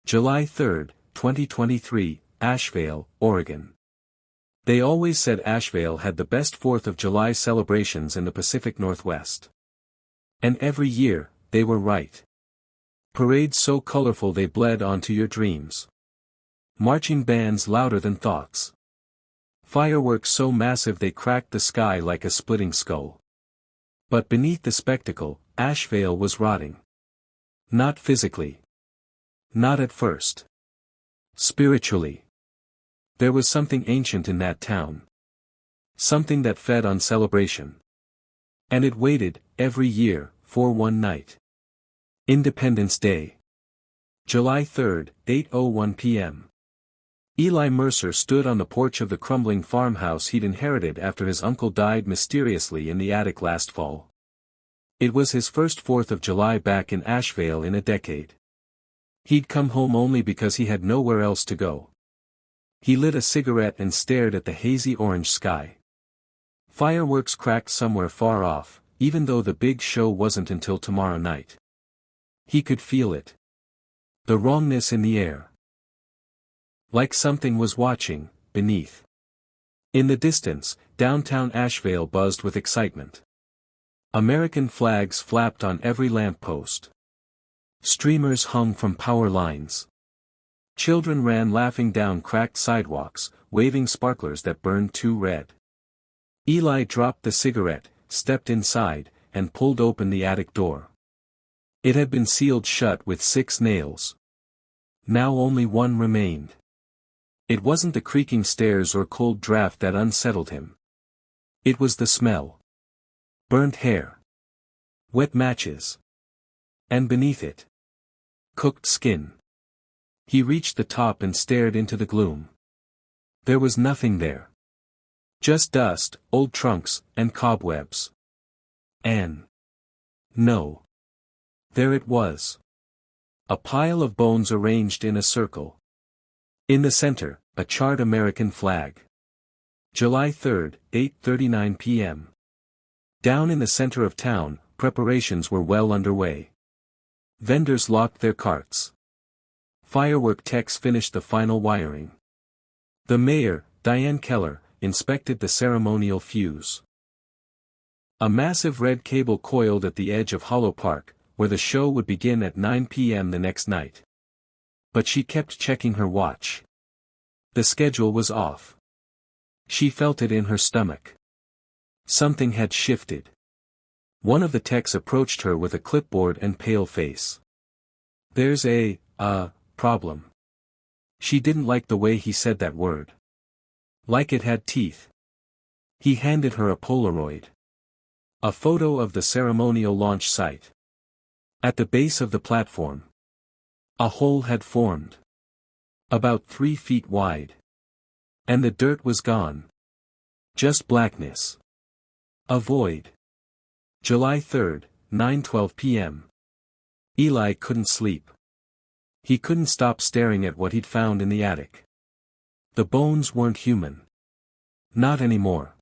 July 3, 2023, Asheville, Oregon. They always said Asheville had the best 4th of July celebrations in the Pacific Northwest. And every year, they were right. Parades so colorful they bled onto your dreams. Marching bands louder than thoughts. Fireworks so massive they cracked the sky like a splitting skull. But beneath the spectacle, Asheville was rotting. Not physically. Not at first. Spiritually. There was something ancient in that town. Something that fed on celebration. And it waited, every year, for one night. Independence Day. July 3, 8:01 p.m. Eli Mercer stood on the porch of the crumbling farmhouse he'd inherited after his uncle died mysteriously in the attic last fall. It was his first 4th of July back in Asheville in a decade. He'd come home only because he had nowhere else to go. He lit a cigarette and stared at the hazy orange sky. Fireworks cracked somewhere far off, even though the big show wasn't until tomorrow night. He could feel it. The wrongness in the air. Like something was watching, beneath. In the distance, downtown Asheville buzzed with excitement. American flags flapped on every lamppost. Streamers hung from power lines. Children ran laughing down cracked sidewalks, waving sparklers that burned too red. Eli dropped the cigarette, stepped inside, and pulled open the attic door. It had been sealed shut with 6 nails. Now only one remained. It wasn't the creaking stairs or cold draft that unsettled him. It was the smell. Burnt hair. Wet matches. And beneath it, cooked skin. He reached the top and stared into the gloom. There was nothing there. Just dust, old trunks, and cobwebs. No. There it was. A pile of bones arranged in a circle. In the center, a charred American flag. July 3, 8:39 p.m. Down in the center of town, preparations were well underway. Vendors locked their carts. Firework techs finished the final wiring. The mayor, Diane Keller, inspected the ceremonial fuse. A massive red cable coiled at the edge of Hollow Park, where the show would begin at 9 p.m. the next night. But she kept checking her watch. The schedule was off. She felt it in her stomach. Something had shifted. One of the techs approached her with a clipboard and pale face. "There's a problem." She didn't like the way he said that word. Like it had teeth. He handed her a Polaroid. A photo of the ceremonial launch site. At the base of the platform, a hole had formed. About 3 feet wide. And the dirt was gone. Just blackness. A void. July 3, 9:12 p.m. Eli couldn't sleep. He couldn't stop staring at what he'd found in the attic. The bones weren't human. Not anymore.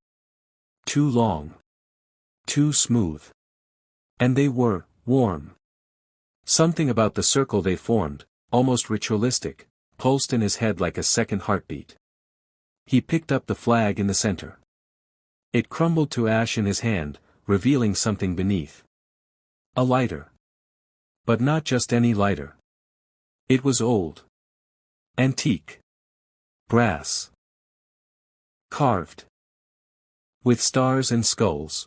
Too long. Too smooth. And they were warm. Something about the circle they formed, almost ritualistic, pulsed in his head like a second heartbeat. He picked up the flag in the center. It crumbled to ash in his hand, revealing something beneath. A lighter. But not just any lighter. It was old. Antique. Brass. Carved. With stars and skulls.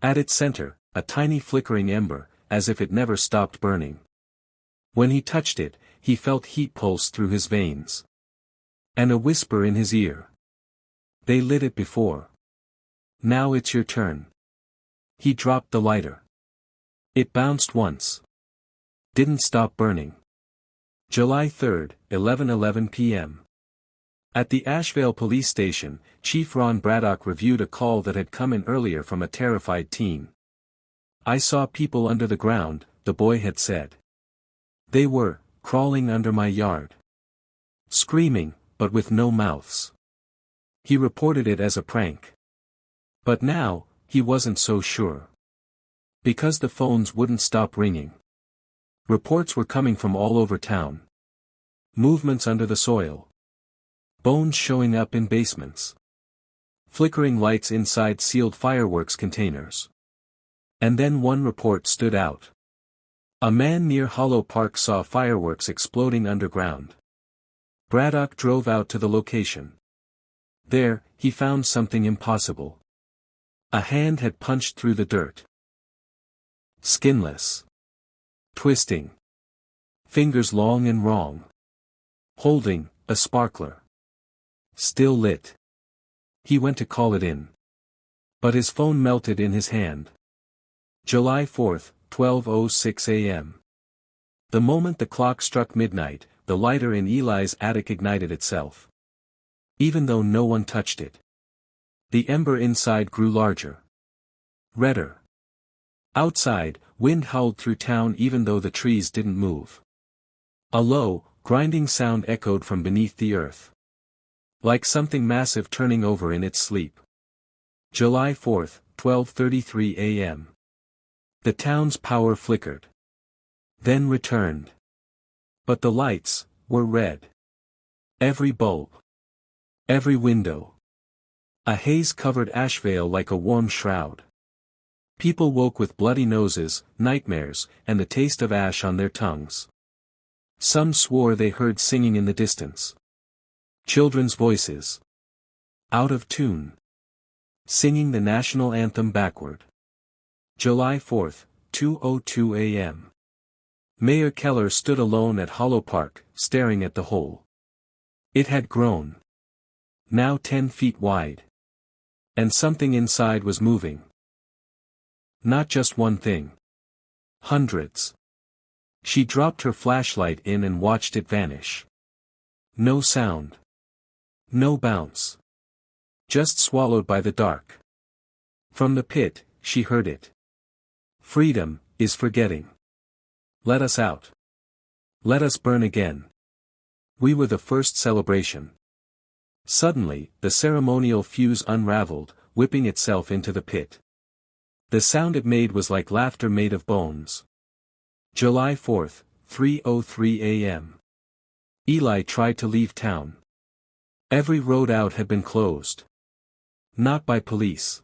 At its center, a tiny flickering ember, as if it never stopped burning. When he touched it, he felt heat pulse through his veins. And a whisper in his ear. "They lit it before. Now it's your turn." He dropped the lighter. It bounced once. Didn't stop burning. July 3, 11:11 p.m. At the Asheville police station, Chief Ron Braddock reviewed a call that had come in earlier from a terrified teen. "I saw people under the ground," the boy had said. "They were crawling under my yard. Screaming, but with no mouths." He reported it as a prank. But now, he wasn't so sure. Because the phones wouldn't stop ringing. Reports were coming from all over town. Movements under the soil. Bones showing up in basements. Flickering lights inside sealed fireworks containers. And then one report stood out. A man near Hollow Park saw fireworks exploding underground. Braddock drove out to the location. There, he found something impossible. A hand had punched through the dirt. Skinless. Twisting. Fingers long and wrong. Holding a sparkler. Still lit. He went to call it in. But his phone melted in his hand. July 4th, 12:06 a.m. The moment the clock struck midnight, the lighter in Eli's attic ignited itself. Even though no one touched it. The ember inside grew larger. Redder. Outside, wind howled through town even though the trees didn't move. A low, grinding sound echoed from beneath the earth. Like something massive turning over in its sleep. July 4th, 12:33 a.m. The town's power flickered. Then returned. But the lights were red. Every bulb. Every window. A haze-covered ash veil like a warm shroud. People woke with bloody noses, nightmares, and the taste of ash on their tongues. Some swore they heard singing in the distance. Children's voices. Out of tune. Singing the national anthem backward. July 4th, 2:02 a.m. Mayor Keller stood alone at Hollow Park, staring at the hole. It had grown. Now 10 feet wide. And something inside was moving. Not just one thing. Hundreds. She dropped her flashlight in and watched it vanish. No sound. No bounce. Just swallowed by the dark. From the pit, she heard it. Freedom is forgetting. Let us out. Let us burn again. We were the first celebration. Suddenly, the ceremonial fuse unraveled, whipping itself into the pit. The sound it made was like laughter made of bones. July 4th, 3:03 a.m. Eli tried to leave town. Every road out had been closed. Not by police.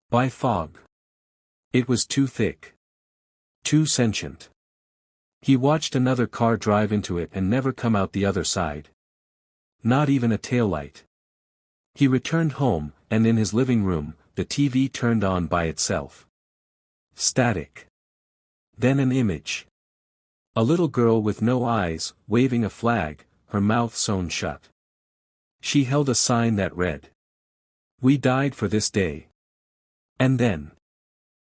By fog. It was too thick. Too sentient. He watched another car drive into it and never come out the other side. Not even a taillight. He returned home, and in his living room, the TV turned on by itself. Static. Then an image. A little girl with no eyes, waving a flag, her mouth sewn shut. She held a sign that read. We died for this day. And then.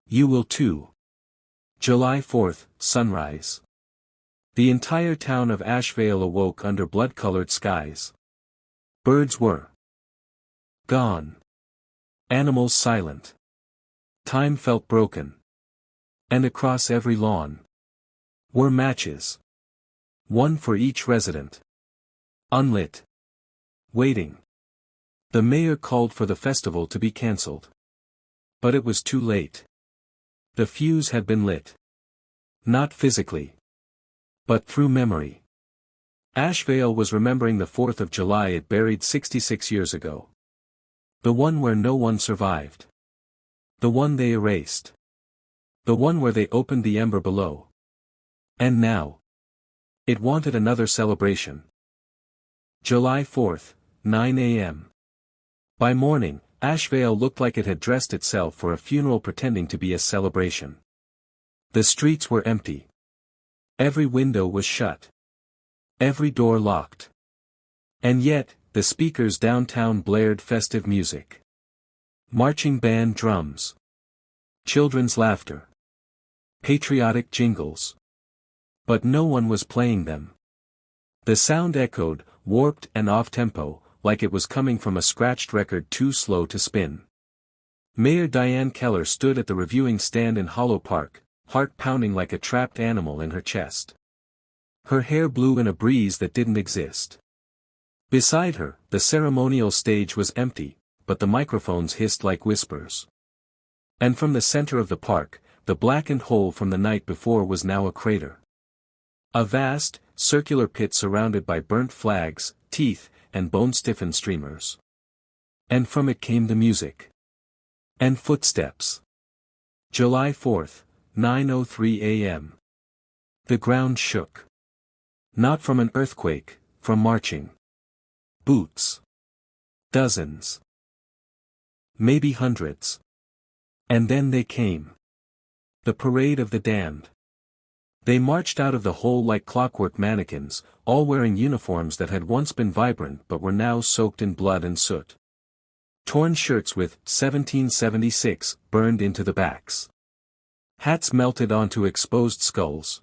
You will too. July 4th, sunrise. The entire town of Asheville awoke under blood-colored skies. Birds were gone. Animals silent. Time felt broken. And across every lawn were matches. One for each resident. Unlit. Waiting. The mayor called for the festival to be cancelled. But it was too late. The fuse had been lit. Not physically. But through memory. Asheville was remembering the 4th of July it buried 66 years ago. The one where no one survived. The one they erased. The one where they opened the ember below. And now. It wanted another celebration. July 4th, 9 a.m. By morning, Asheville looked like it had dressed itself for a funeral pretending to be a celebration. The streets were empty. Every window was shut. Every door locked. And yet, the speakers downtown blared festive music. Marching band drums. Children's laughter. Patriotic jingles. But no one was playing them. The sound echoed, warped and off-tempo, like it was coming from a scratched record too slow to spin. Mayor Diane Keller stood at the reviewing stand in Hollow Park, heart pounding like a trapped animal in her chest. Her hair blew in a breeze that didn't exist. Beside her, the ceremonial stage was empty, but the microphones hissed like whispers. And from the center of the park, the blackened hole from the night before was now a crater. A vast, circular pit surrounded by burnt flags, teeth, and bone-stiffened streamers. And from it came the music. And footsteps. July 4th, 9:03 a.m. The ground shook. Not from an earthquake, from marching boots. Dozens. Maybe hundreds. And then they came. The parade of the damned. They marched out of the hole like clockwork mannequins, all wearing uniforms that had once been vibrant but were now soaked in blood and soot. Torn shirts with 1776 burned into the backs. Hats melted onto exposed skulls.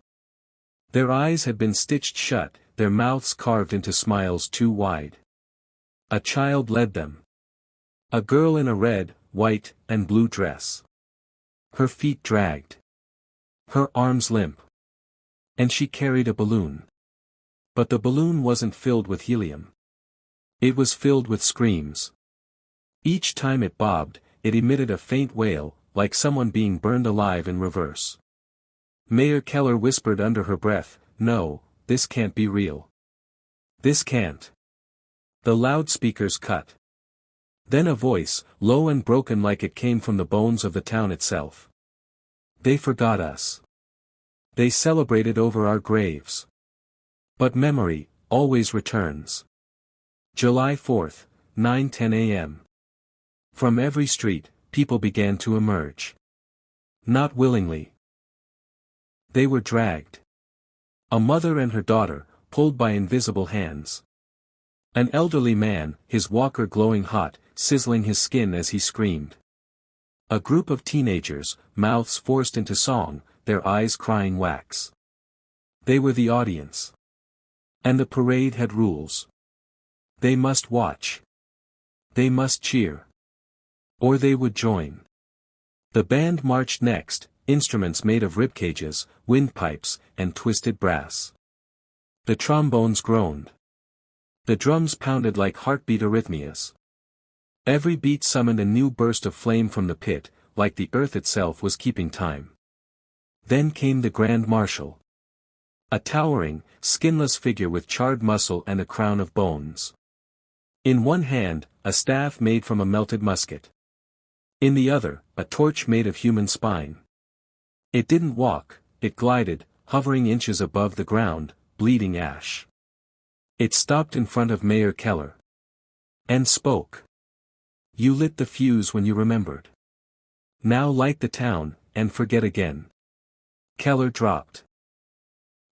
Their eyes had been stitched shut, their mouths carved into smiles too wide. A child led them. A girl in a red, white, and blue dress. Her feet dragged. Her arms limp. And she carried a balloon. But the balloon wasn't filled with helium. It was filled with screams. Each time it bobbed, it emitted a faint wail, like someone being burned alive in reverse. Mayor Keller whispered under her breath, "No, this can't be real. This can't." The loudspeakers cut. Then a voice, low and broken like it came from the bones of the town itself. "They forgot us. They celebrated over our graves. But memory, always returns." July 4th, 9:10 a.m. From every street, people began to emerge. Not willingly. They were dragged. A mother and her daughter, pulled by invisible hands. An elderly man, his walker glowing hot, sizzling his skin as he screamed. A group of teenagers, mouths forced into song, their eyes crying wax. They were the audience. And the parade had rules. They must watch. They must cheer. Or they would join. The band marched next, instruments made of ribcages, windpipes, and twisted brass. The trombones groaned. The drums pounded like heartbeat arrhythmias. Every beat summoned a new burst of flame from the pit, like the earth itself was keeping time. Then came the Grand Marshal. A towering, skinless figure with charred muscle and a crown of bones. In one hand, a staff made from a melted musket. In the other, a torch made of human spine. It didn't walk, it glided, hovering inches above the ground, bleeding ash. It stopped in front of Mayor Keller. And spoke. "You lit the fuse when you remembered. Now light the town, and forget again." Keller dropped.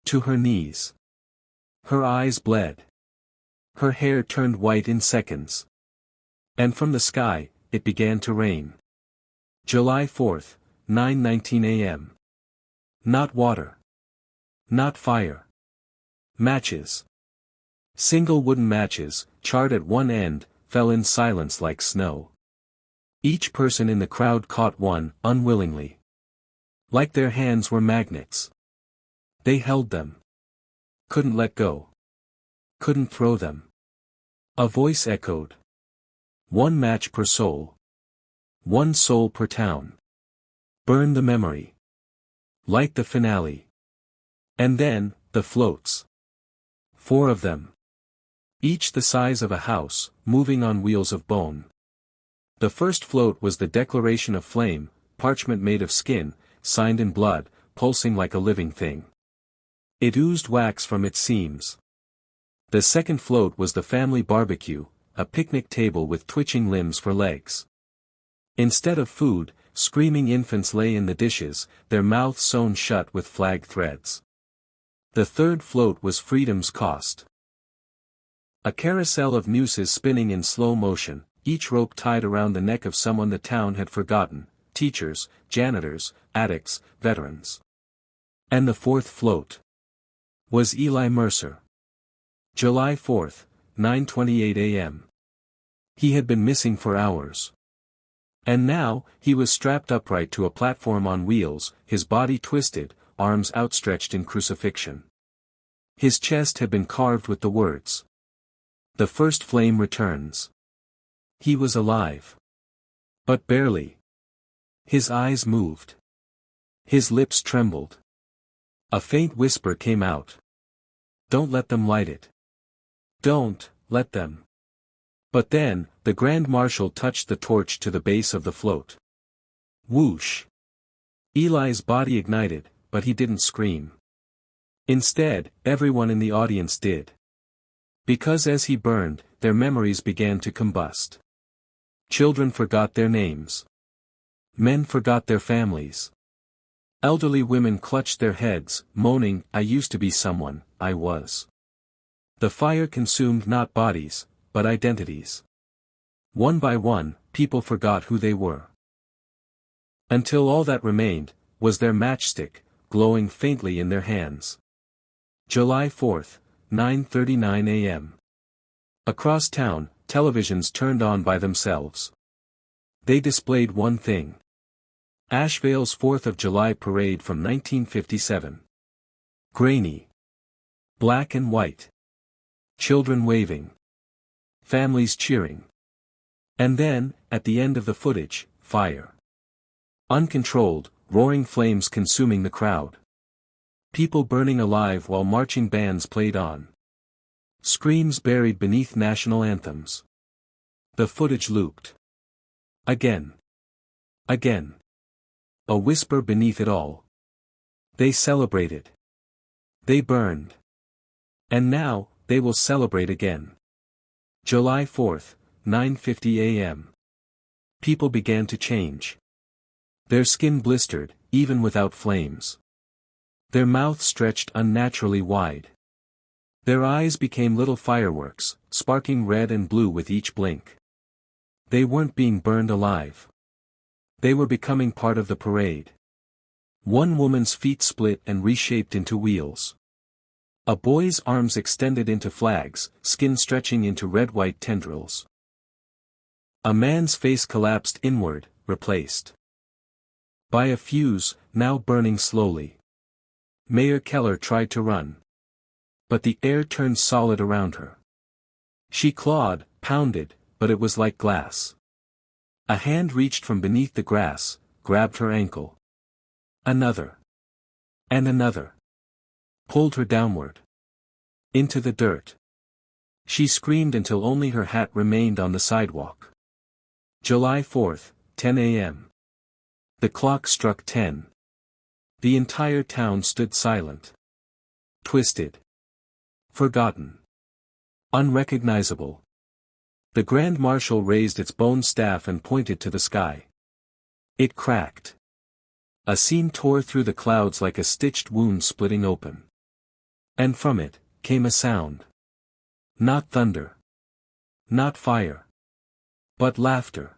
To her knees. Her eyes bled. Her hair turned white in seconds. And from the sky, it began to rain. July 4th, 9:19 a.m. Not water. Not fire. Matches. Single wooden matches, charred at one end, fell in silence like snow. Each person in the crowd caught one, unwillingly. Like their hands were magnets. They held them. Couldn't let go. Couldn't throw them. A voice echoed. "One match per soul. One soul per town. Burn the memory. Light the finale." And then, the floats. 4 of them. Each the size of a house, moving on wheels of bone. The first float was the declaration of flame, parchment made of skin, signed in blood, pulsing like a living thing. It oozed wax from its seams. The second float was the family barbecue, a picnic table with twitching limbs for legs. Instead of food, screaming infants lay in the dishes, their mouths sewn shut with flag threads. The third float was freedom's cost. A carousel of nooses spinning in slow motion, each rope tied around the neck of someone the town had forgotten, teachers, janitors, addicts, veterans. And the fourth float was Eli Mercer. July 4th, 9:28 a.m. He had been missing for hours. And now, he was strapped upright to a platform on wheels, his body twisted, arms outstretched in crucifixion. His chest had been carved with the words, "The first flame returns." He was alive. But barely. His eyes moved. His lips trembled. A faint whisper came out. Don't let them light it. Don't let them. But then, the Grand Marshal touched the torch to the base of the float. Whoosh! Eli's body ignited, but he didn't scream. Instead, everyone in the audience did. Because as he burned, their memories began to combust. Children forgot their names. Men forgot their families. Elderly women clutched their heads, moaning, "I used to be someone, I was." The fire consumed not bodies, but identities. One by one, people forgot who they were. Until all that remained, was their matchstick, glowing faintly in their hands. July 4th, 9:39 a.m. Across town, televisions turned on by themselves. They displayed one thing. Asheville's 4th of July parade from 1957. Grainy. Black and white. Children waving. Families cheering. And then, at the end of the footage, fire. Uncontrolled, roaring flames consuming the crowd. People burning alive while marching bands played on. Screams buried beneath national anthems. The footage looped. Again. Again. A whisper beneath it all. They celebrated. They burned. And now, they will celebrate again. July 4th, 9:50 a.m. People began to change. Their skin blistered, even without flames. Their mouths stretched unnaturally wide. Their eyes became little fireworks, sparking red and blue with each blink. They weren't being burned alive. They were becoming part of the parade. One woman's feet split and reshaped into wheels. A boy's arms extended into flags, skin stretching into red-white tendrils. A man's face collapsed inward, replaced by a fuse, now burning slowly. Mayor Keller tried to run. But the air turned solid around her. She clawed, pounded, but it was like glass. A hand reached from beneath the grass, grabbed her ankle. Another. And another. Pulled her downward. Into the dirt. She screamed until only her hat remained on the sidewalk. July 4th, 10 a.m. The clock struck 10. The entire town stood silent. Twisted. Forgotten. Unrecognizable. The Grand Marshal raised its bone staff and pointed to the sky. It cracked. A seam tore through the clouds like a stitched wound splitting open. And from it, came a sound. Not thunder. Not fire. But laughter.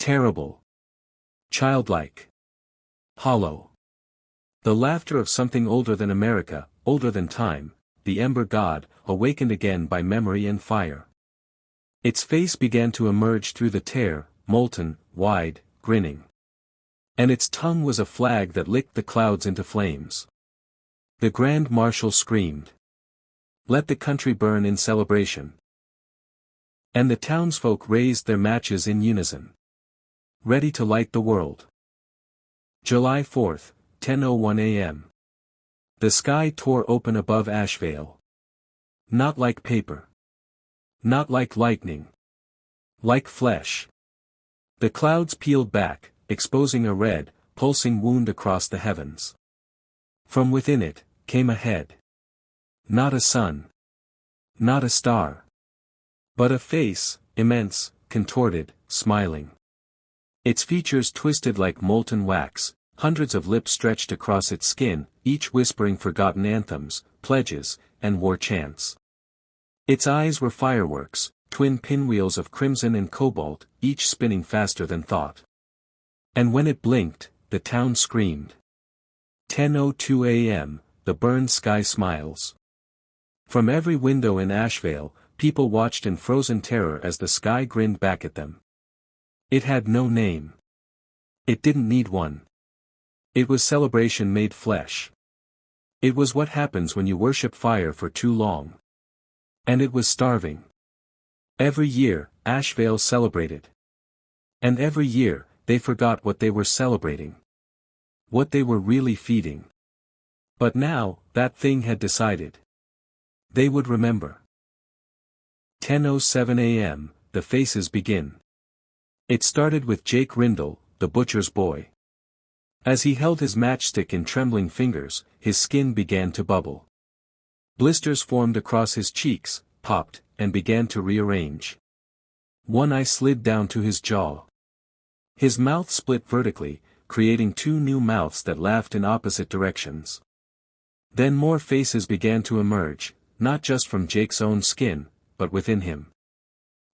Terrible. Childlike. Hollow. The laughter of something older than America, older than time, the Ember God, awakened again by memory and fire. Its face began to emerge through the tear, molten, wide, grinning. And its tongue was a flag that licked the clouds into flames. The Grand Marshal screamed. Let the country burn in celebration. And the townsfolk raised their matches in unison. Ready to light the world. July 4th, 10:01 a.m. The sky tore open above Asheville. Not like paper. Not like lightning. Like flesh. The clouds peeled back, exposing a red, pulsing wound across the heavens. From within it, came a head. Not a sun. Not a star. But a face, immense, contorted, smiling. Its features twisted like molten wax, hundreds of lips stretched across its skin, each whispering forgotten anthems, pledges, and war chants. Its eyes were fireworks, twin pinwheels of crimson and cobalt, each spinning faster than thought. And when it blinked, the town screamed. 10:02 a.m., the burned sky smiles. From every window in Asheville, people watched in frozen terror as the sky grinned back at them. It had no name. It didn't need one. It was celebration made flesh. It was what happens when you worship fire for too long. And it was starving. Every year, Asheville celebrated. And every year, they forgot what they were celebrating. What they were really feeding. But now, that thing had decided. They would remember. 10:07 a.m., the faces begin. It started with Jake Rindle, the butcher's boy. As he held his matchstick in trembling fingers, his skin began to bubble. Blisters formed across his cheeks, popped, and began to rearrange. One eye slid down to his jaw. His mouth split vertically, creating two new mouths that laughed in opposite directions. Then more faces began to emerge, not just from Jake's own skin, but within him.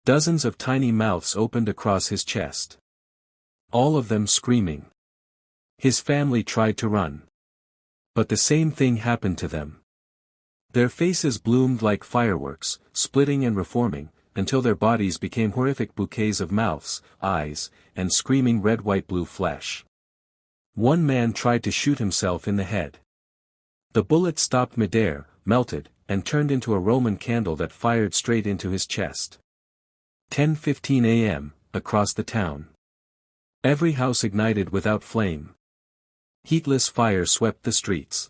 Dozens of tiny mouths opened across his chest. All of them screaming. His family tried to run. But the same thing happened to them. Their faces bloomed like fireworks, splitting and reforming, until their bodies became horrific bouquets of mouths, eyes, and screaming red white blue flesh. One man tried to shoot himself in the head. The bullet stopped midair, melted, and turned into a Roman candle that fired straight into his chest. 10:15 a.m., across the town. Every house ignited without flame. Heatless fire swept the streets.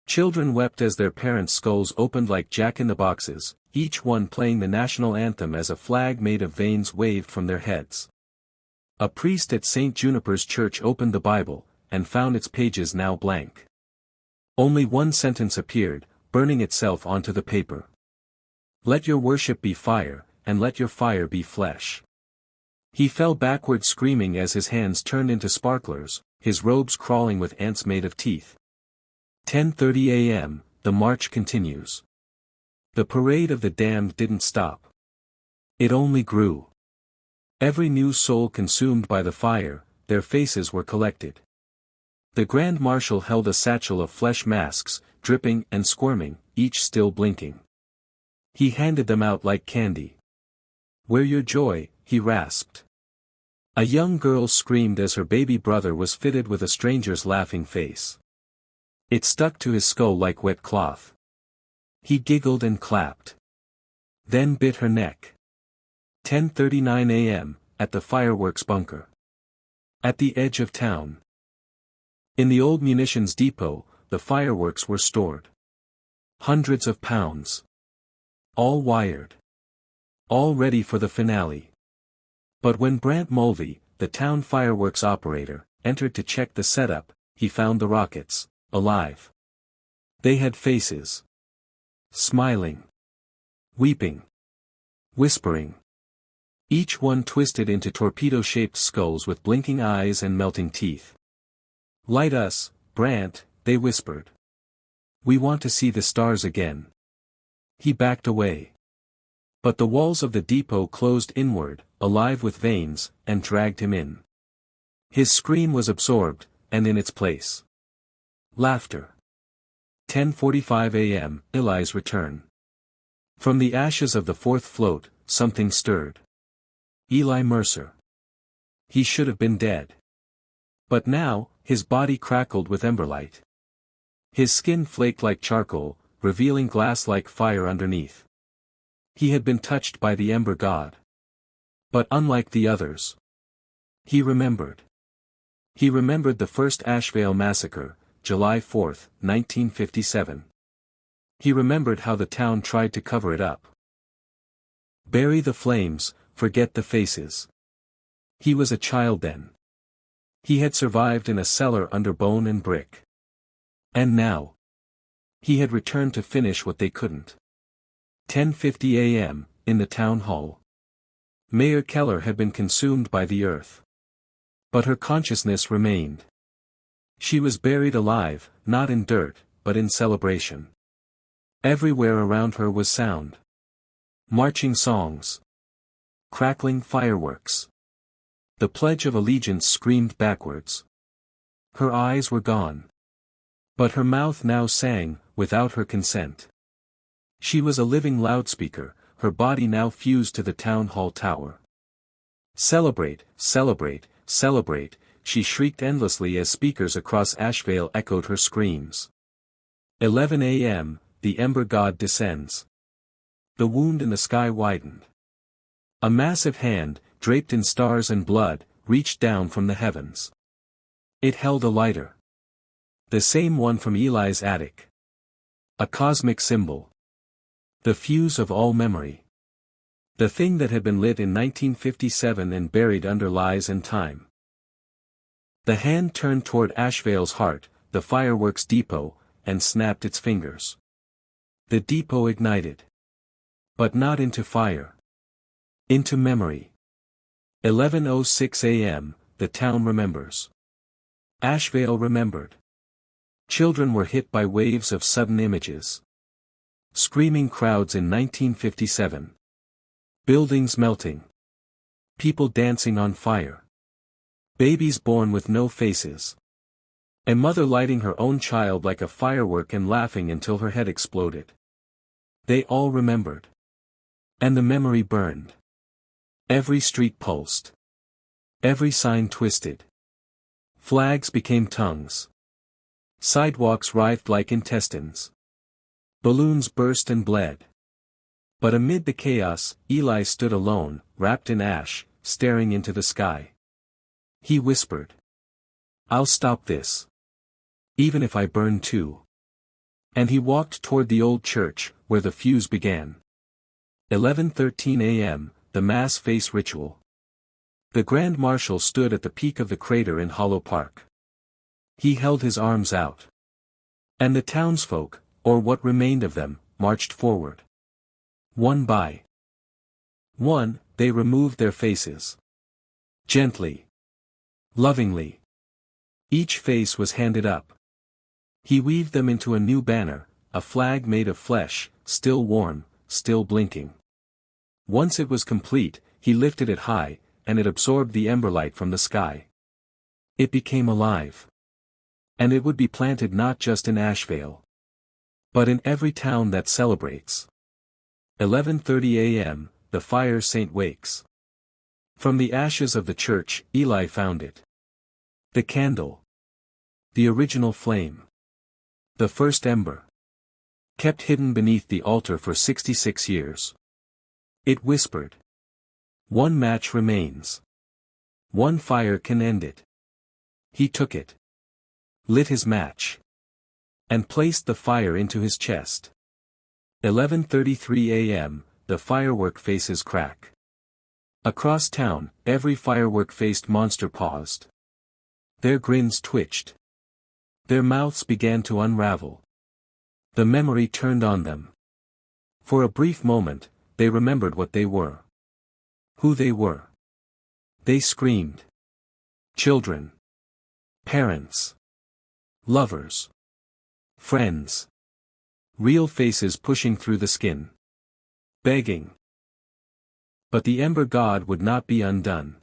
Children wept as their parents' skulls opened like jack-in-the-boxes, each one playing the national anthem as a flag made of veins waved from their heads. A priest at St. Juniper's Church opened the Bible, and found its pages now blank. Only one sentence appeared, burning itself onto the paper. "Let your worship be fire, and let your fire be flesh." He fell backward screaming as his hands turned into sparklers, his robes crawling with ants made of teeth. 10:30 a.m., the march continues. The parade of the damned didn't stop. It only grew. Every new soul consumed by the fire, their faces were collected. The Grand Marshal held a satchel of flesh masks, dripping and squirming, each still blinking. He handed them out like candy. "Wear your joy," he rasped. A young girl screamed as her baby brother was fitted with a stranger's laughing face. It stuck to his skull like wet cloth. He giggled and clapped. Then bit her neck. 10:39 a.m., at the fireworks bunker. At the edge of town. In the old munitions depot, the fireworks were stored. Hundreds of pounds. All wired. All ready for the finale. But when Brant Mulvey, the town fireworks operator, entered to check the setup, he found the rockets alive. They had faces. Smiling. Weeping. Whispering. Each one twisted into torpedo-shaped skulls with blinking eyes and melting teeth. "Light us, Brant," they whispered. "We want to see the stars again." He backed away. But the walls of the depot closed inward, alive with veins, and dragged him in. His scream was absorbed, and in its place. Laughter. 10:45 a.m., Eli's return. From the ashes of the fourth float, something stirred. Eli Mercer. He should have been dead. But now, his body crackled with emberlight. His skin flaked like charcoal, revealing glass-like fire underneath. He had been touched by the Ember God. But unlike the others. He remembered. He remembered the first Asheville massacre, July 4, 1957. He remembered how the town tried to cover it up. Bury the flames, forget the faces. He was a child then. He had survived in a cellar under bone and brick. And now. He had returned to finish what they couldn't. 10:50 a.m., in the town hall. Mayor Keller had been consumed by the earth. But her consciousness remained. She was buried alive, not in dirt, but in celebration. Everywhere around her was sound. Marching songs. Crackling fireworks. The Pledge of Allegiance screamed backwards. Her eyes were gone. But her mouth now sang, without her consent. She was a living loudspeaker, her body now fused to the town hall tower. "Celebrate, celebrate, celebrate," she shrieked endlessly as speakers across Asheville echoed her screams. 11 a.m., the Ember God descends. The wound in the sky widened. A massive hand, draped in stars and blood, reached down from the heavens. It held a lighter. The same one from Eli's attic. A cosmic symbol. The fuse of all memory. The thing that had been lit in 1957 and buried under lies and time. The hand turned toward Ashvale's heart, the fireworks depot, and snapped its fingers. The depot ignited. But not into fire. Into memory. 11:06 a.m., the town remembers. Ashvale remembered. Children were hit by waves of sudden images. Screaming crowds in 1957. Buildings melting. People dancing on fire. Babies born with no faces. A mother lighting her own child like a firework and laughing until her head exploded. They all remembered. And the memory burned. Every street pulsed. Every sign twisted. Flags became tongues. Sidewalks writhed like intestines. Balloons burst and bled. But amid the chaos, Eli stood alone, wrapped in ash, staring into the sky. He whispered. "I'll stop this. Even if I burn too." And he walked toward the old church, where the fuse began. 11:13 a.m., the mass face ritual. The Grand Marshal stood at the peak of the crater in Hollow Park. He held his arms out. And the townsfolk, or what remained of them, marched forward. One by one, they removed their faces. Gently. Lovingly. Each face was handed up. He weaved them into a new banner, a flag made of flesh, still warm, still blinking. Once it was complete, he lifted it high, and it absorbed the emberlight from the sky. It became alive. And it would be planted not just in Ashvale, but in every town that celebrates. 11:30 a.m., the fire saint wakes. From the ashes of the church, Eli found it. The candle. The original flame. The first ember. Kept hidden beneath the altar for 66 years. It whispered. One match remains. One fire can end it. He took it. Lit his match. And placed the fire into his chest. 11:33 a.m., the firework faces crack. Across town, every firework-faced monster paused. Their grins twitched. Their mouths began to unravel. The memory turned on them. For a brief moment, they remembered what they were. Who they were. They screamed. Children. Parents. Lovers. Friends. Real faces pushing through the skin. Begging. But the Ember God would not be undone.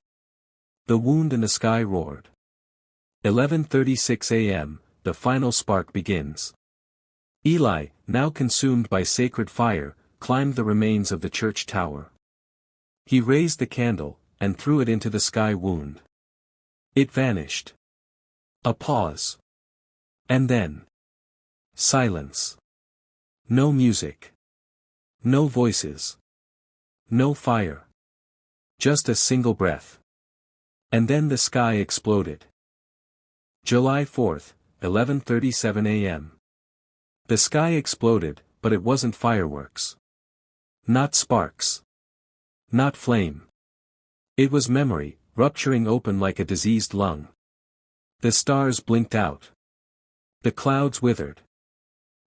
The wound in the sky roared. 11:36 a.m., the final spark begins. Eli, now consumed by sacred fire, climbed the remains of the church tower. He raised the candle, and threw it into the sky wound. It vanished. A pause. And then. Silence. No music. No voices. No fire. Just a single breath. And then the sky exploded. July 4th, 11:37 a.m. The sky exploded, but it wasn't fireworks. Not sparks. Not flame. It was memory, rupturing open like a diseased lung. The stars blinked out. The clouds withered.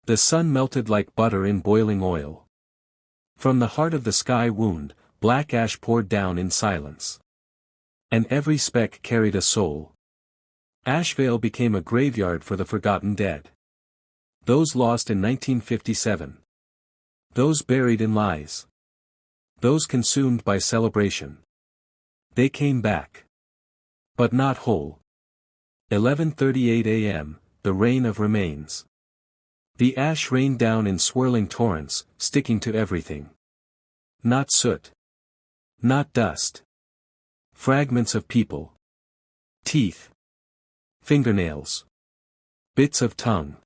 The sun melted like butter in boiling oil. From the heart of the sky wound, black ash poured down in silence. And every speck carried a soul. Ashvale became a graveyard for the forgotten dead. Those lost in 1957. Those buried in lies. Those consumed by celebration. They came back. But not whole. 11:38 a.m., the rain of remains. The ash rained down in swirling torrents, sticking to everything. Not soot. Not dust. Fragments of people. Teeth. Fingernails. Bits of tongue.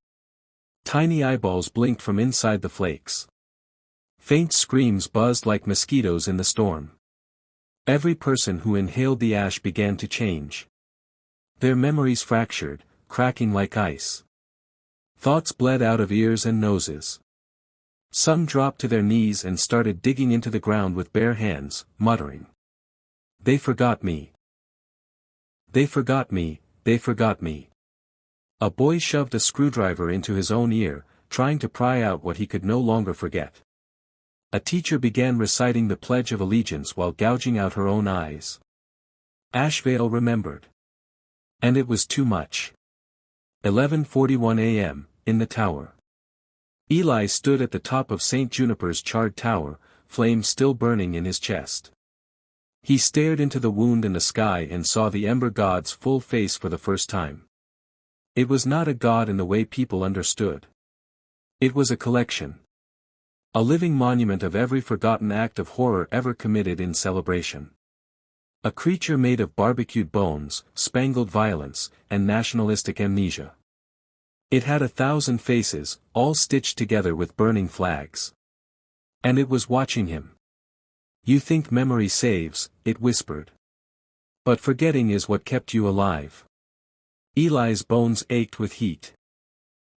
Tiny eyeballs blinked from inside the flakes. Faint screams buzzed like mosquitoes in the storm. Every person who inhaled the ash began to change. Their memories fractured, cracking like ice. Thoughts bled out of ears and noses. Some dropped to their knees and started digging into the ground with bare hands, muttering. They forgot me. They forgot me, they forgot me. A boy shoved a screwdriver into his own ear, trying to pry out what he could no longer forget. A teacher began reciting the Pledge of Allegiance while gouging out her own eyes. Ashvale remembered. And it was too much. 11:41 a.m., in the tower. Eli stood at the top of St. Juniper's charred tower, flames still burning in his chest. He stared into the wound in the sky and saw the Ember God's full face for the first time. It was not a god in the way people understood. It was a collection. A living monument of every forgotten act of horror ever committed in celebration. A creature made of barbecued bones, spangled violence, and nationalistic amnesia. It had 1,000 faces, all stitched together with burning flags. And it was watching him. You think memory saves, it whispered. But forgetting is what kept you alive. Eli's bones ached with heat.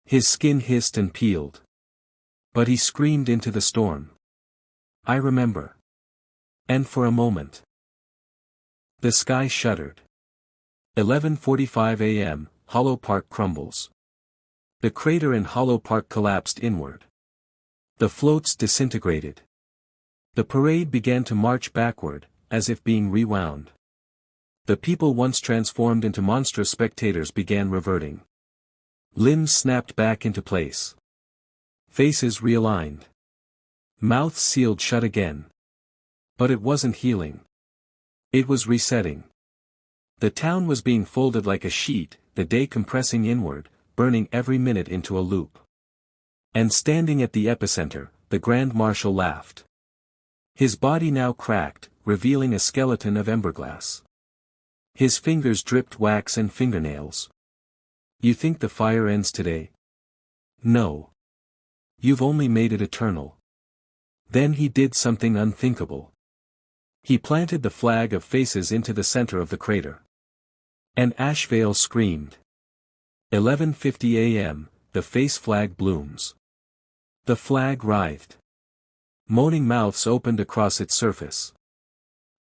His skin hissed and peeled. But he screamed into the storm. I remember. And for a moment. The sky shuddered. 11:45 a.m., Hollow Park crumbles. The crater in Hollow Park collapsed inward. The floats disintegrated. The parade began to march backward, as if being rewound. The people once transformed into monstrous spectators began reverting. Limbs snapped back into place. Faces realigned. Mouths sealed shut again. But it wasn't healing. It was resetting. The town was being folded like a sheet, the day compressing inward, burning every minute into a loop. And standing at the epicenter, the Grand Marshal laughed. His body now cracked, revealing a skeleton of emberglass. His fingers dripped wax and fingernails. You think the fire ends today? No. You've only made it eternal. Then he did something unthinkable. He planted the flag of faces into the center of the crater. And Ashvale screamed. 11:50 a.m., the face flag blooms. The flag writhed. Moaning mouths opened across its surface.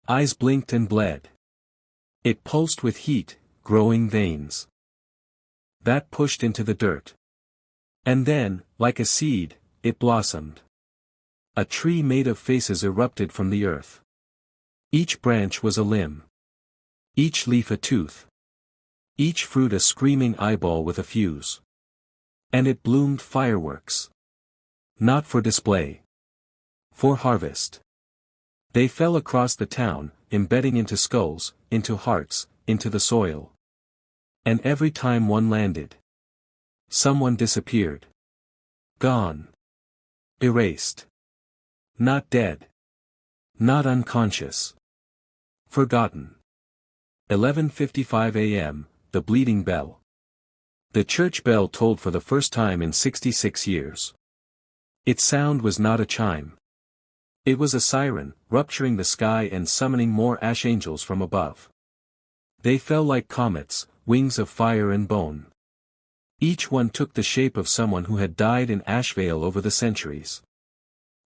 Eyes blinked and bled. It pulsed with heat, growing veins. That pushed into the dirt. And then, like a seed, it blossomed. A tree made of faces erupted from the earth. Each branch was a limb. Each leaf a tooth. Each fruit a screaming eyeball with a fuse. And it bloomed fireworks. Not for display. For harvest. They fell across the town, embedding into skulls, into hearts, into the soil. And every time one landed, someone disappeared. Gone. Erased. Not dead. Not unconscious. Forgotten. 11:55 a.m., the bleeding bell. The church bell tolled for the first time in 66 years. Its sound was not a chime. It was a siren, rupturing the sky and summoning more ash angels from above. They fell like comets, wings of fire and bone. Each one took the shape of someone who had died in Ashvale over the centuries.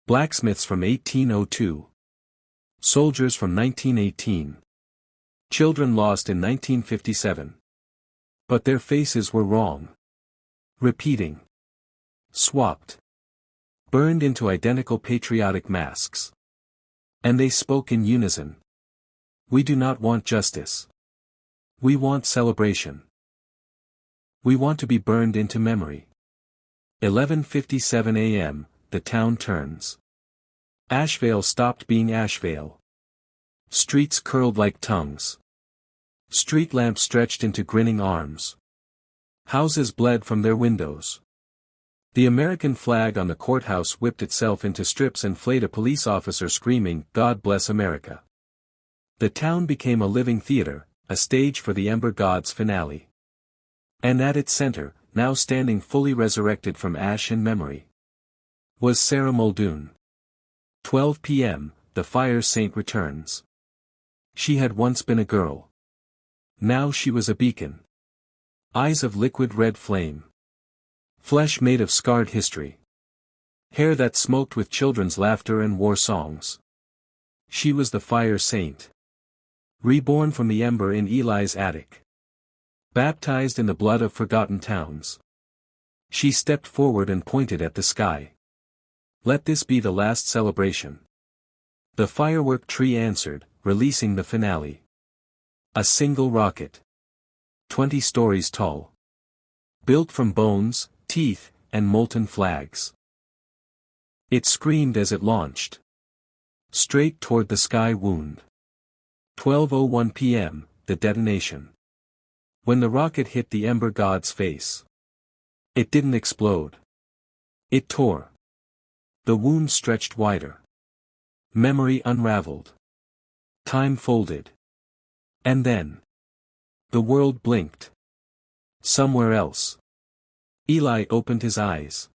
Blacksmiths from 1802. Soldiers from 1918. Children lost in 1957. But their faces were wrong. Repeating. Swapped. Burned into identical patriotic masks. And they spoke in unison. We do not want justice. We want celebration. We want to be burned into memory. 11:57 a.m., the town turns. Ashvale stopped being Ashvale. Streets curled like tongues. Street lamps stretched into grinning arms. Houses bled from their windows. The American flag on the courthouse whipped itself into strips and flayed a police officer screaming, "God bless America." The town became a living theater, a stage for the Ember God's finale. And at its center, now standing fully resurrected from ash and memory, was Sarah Muldoon. 12 p.m., the fire saint returns. She had once been a girl. Now she was a beacon. Eyes of liquid red flame. Flesh made of scarred history. Hair that smoked with children's laughter and war songs. She was the fire saint. Reborn from the ember in Eli's attic. Baptized in the blood of forgotten towns. She stepped forward and pointed at the sky. Let this be the last celebration. The firework tree answered, releasing the finale. A single rocket. 20 stories tall. Built from bones, teeth, and molten flags. It screamed as it launched. Straight toward the sky wound. 12:01 p.m., the detonation. When the rocket hit the Ember God's face. It didn't explode. It tore. The wound stretched wider. Memory unraveled. Time folded. And then. The world blinked. Somewhere else. Eli opened his eyes.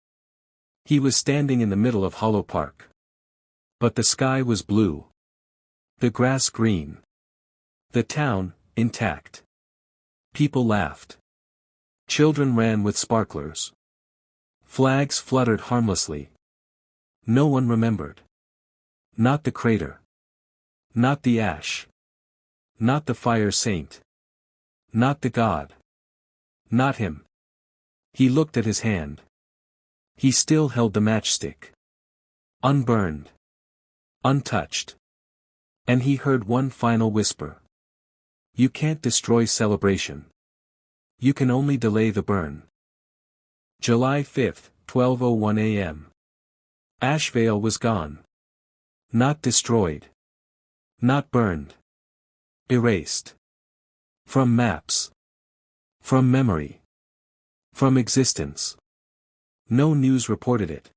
He was standing in the middle of Hollow Park. But the sky was blue. The grass green. The town, intact. People laughed. Children ran with sparklers. Flags fluttered harmlessly. No one remembered. Not the crater. Not the ash. Not the fire saint. Not the god. Not him. He looked at his hand. He still held the matchstick. Unburned. Untouched. And he heard one final whisper. You can't destroy celebration. You can only delay the burn. July 5, 12:01 a.m. Ashevale was gone. Not destroyed. Not burned. Erased. From maps. From memory. From existence. No news reported it.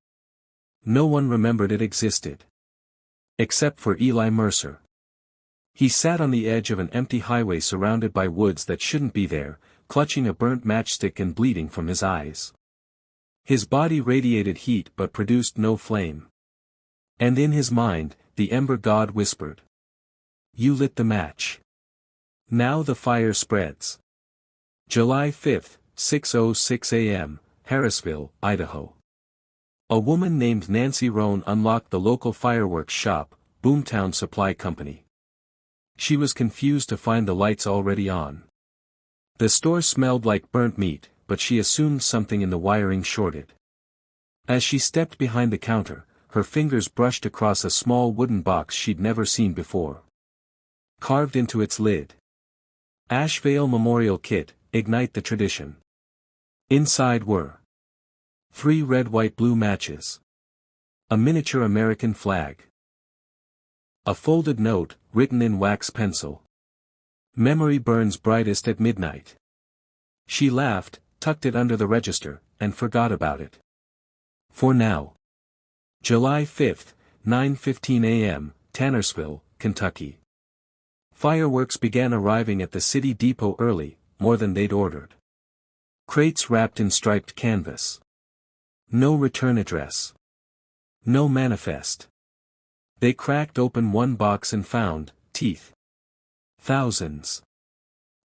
No one remembered it existed. Except for Eli Mercer. He sat on the edge of an empty highway surrounded by woods that shouldn't be there, clutching a burnt matchstick and bleeding from his eyes. His body radiated heat but produced no flame. And in his mind, the Ember God whispered. You lit the match. Now the fire spreads. July 5, 6:06 a.m., Harrisville, Idaho. A woman named Nancy Roan unlocked the local fireworks shop, Boomtown Supply Company. She was confused to find the lights already on. The store smelled like burnt meat, but she assumed something in the wiring shorted. As she stepped behind the counter, her fingers brushed across a small wooden box she'd never seen before. Carved into its lid. Ashevale Memorial Kit, Ignite the Tradition. Inside were 3 red, white, blue matches. A miniature American flag. A folded note, written in wax pencil. Memory burns brightest at midnight. She laughed, tucked it under the register, and forgot about it. For now. July 5, 9:15 a.m., Tannersville, Kentucky. Fireworks began arriving at the city depot early, more than they'd ordered. Crates wrapped in striped canvas. No return address. No manifest. They cracked open one box and found teeth. Thousands.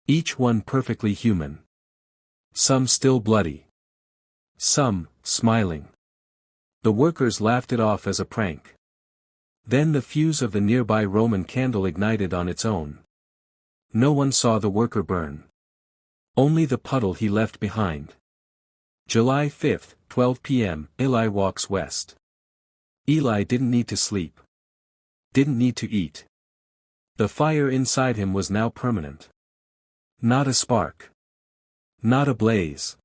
Each one perfectly human. Some still bloody. Some, smiling. The workers laughed it off as a prank. Then the fuse of the nearby Roman candle ignited on its own. No one saw the worker burn. Only the puddle he left behind. July 5, 12 p.m., Eli walks west. Eli didn't need to sleep. Didn't need to eat. The fire inside him was now permanent. Not a spark. Not a blaze.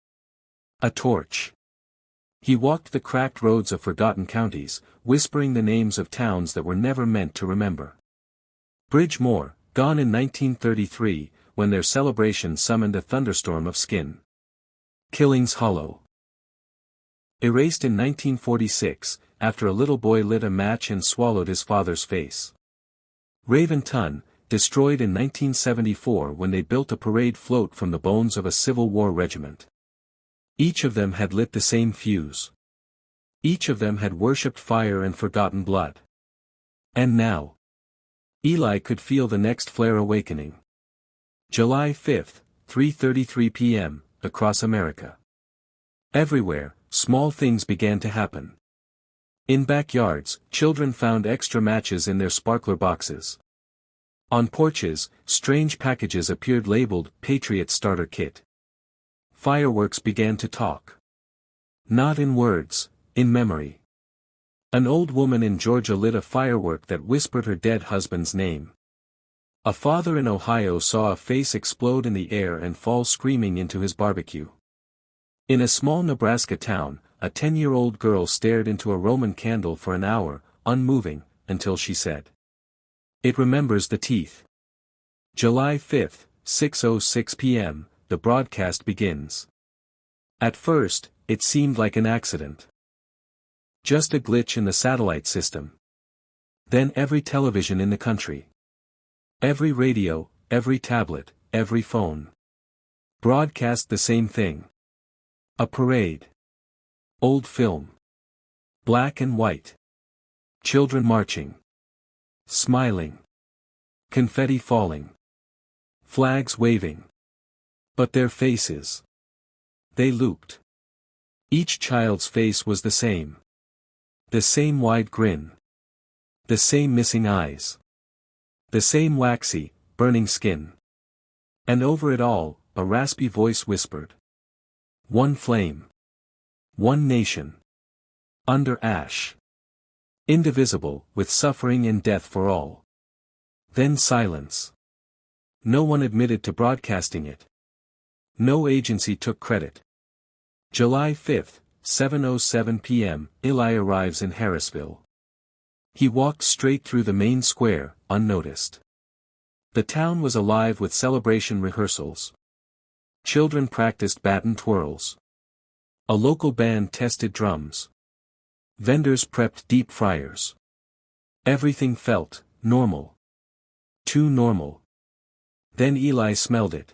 A torch. He walked the cracked roads of forgotten counties, whispering the names of towns that were never meant to remember. Bridgemore, gone in 1933, when their celebration summoned a thunderstorm of skin. Killings Hollow. Erased in 1946, after a little boy lit a match and swallowed his father's face. Raventon, destroyed in 1974 when they built a parade float from the bones of a Civil War regiment. Each of them had lit the same fuse. Each of them had worshipped fire and forgotten blood. And now. Eli could feel the next flare awakening. July 5, 3:33 p.m., across America. Everywhere, small things began to happen. In backyards, children found extra matches in their sparkler boxes. On porches, strange packages appeared labeled Patriot Starter Kit. Fireworks began to talk. Not in words, in memory. An old woman in Georgia lit a firework that whispered her dead husband's name. A father in Ohio saw a face explode in the air and fall screaming into his barbecue. In a small Nebraska town, a 10-year-old girl stared into a Roman candle for an hour, unmoving, until she said, "It remembers the teeth." July 5, 6:06 p.m., the broadcast begins. At first, it seemed like an accident. Just a glitch in the satellite system. Then every television in the country. Every radio, every tablet, every phone. Broadcast the same thing. A parade. Old film. Black and white. Children marching. Smiling. Confetti falling. Flags waving. But their faces. They looped. Each child's face was the same. The same wide grin. The same missing eyes. The same waxy, burning skin. And over it all, a raspy voice whispered. One flame. One nation. Under ash. Indivisible, with suffering and death for all. Then silence. No one admitted to broadcasting it. No agency took credit. July 5, 7:07 p.m., Eli arrives in Harrisville. He walked straight through the main square, unnoticed. The town was alive with celebration rehearsals. Children practiced baton twirls. A local band tested drums. Vendors prepped deep fryers. Everything felt normal. Too normal. Then Eli smelled it.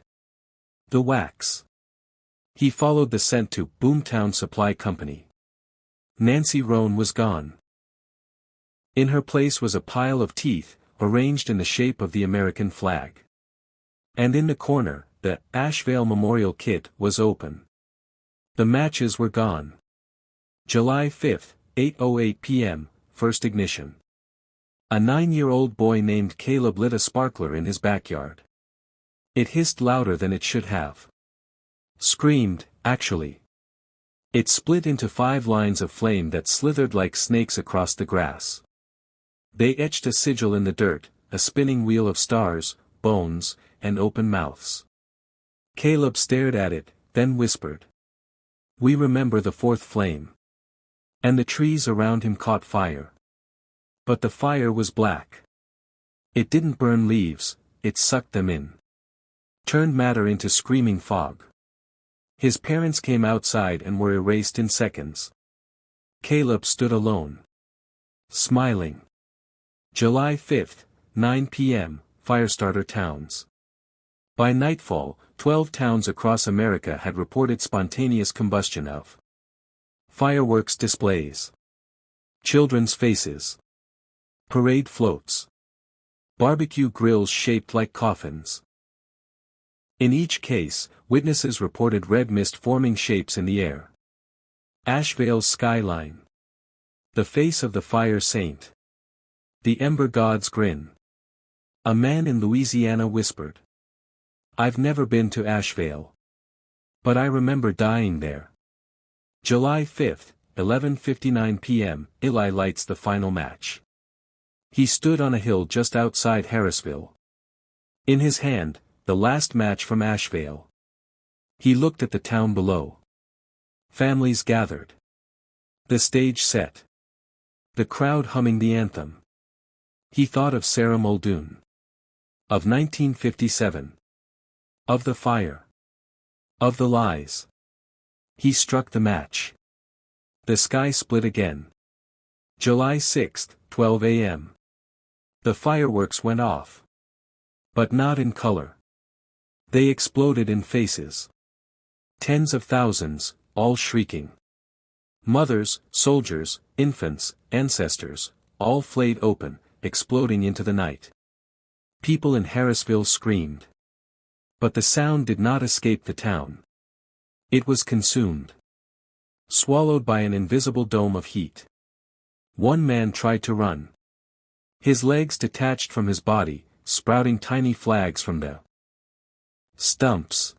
The wax. He followed the scent to Boomtown Supply Company. Nancy Roan was gone. In her place was a pile of teeth, arranged in the shape of the American flag. And in the corner, the Asheville Memorial Kit was open. The matches were gone. July 5, 8:08 p.m., first ignition. A 9-year-old boy named Caleb lit a sparkler in his backyard. It hissed louder than it should have. Screamed, actually. It split into 5 lines of flame that slithered like snakes across the grass. They etched a sigil in the dirt, a spinning wheel of stars, bones, and open mouths. Caleb stared at it, then whispered. We remember the 4th flame. And the trees around him caught fire. But the fire was black. It didn't burn leaves, it sucked them in. Turned matter into screaming fog. His parents came outside and were erased in seconds. Caleb stood alone. Smiling. July 5, 9 p.m., Firestarter towns. By nightfall, 12 towns across America had reported spontaneous combustion of fireworks displays. Children's faces. Parade floats. Barbecue grills shaped like coffins. In each case, witnesses reported red mist forming shapes in the air. Asheville's skyline. The face of the fire saint. The Ember God's grin. A man in Louisiana whispered. I've never been to Asheville. But I remember dying there. July 5, 11:59 p.m., Eli lights the final match. He stood on a hill just outside Harrisville. In his hand, the last match from Asheville. He looked at the town below. Families gathered. The stage set. The crowd humming the anthem. He thought of Sarah Muldoon. Of 1957. Of the fire. Of the lies. He struck the match. The sky split again. July 6, 12 a.m. The fireworks went off. But not in color. They exploded in faces. Tens of thousands, all shrieking. Mothers, soldiers, infants, ancestors, all flayed open, exploding into the night. People in Harrisville screamed. But the sound did not escape the town. It was consumed. swallowed by an invisible dome of heat. One man tried to run. His legs detached from his body, sprouting tiny flags from the stumps.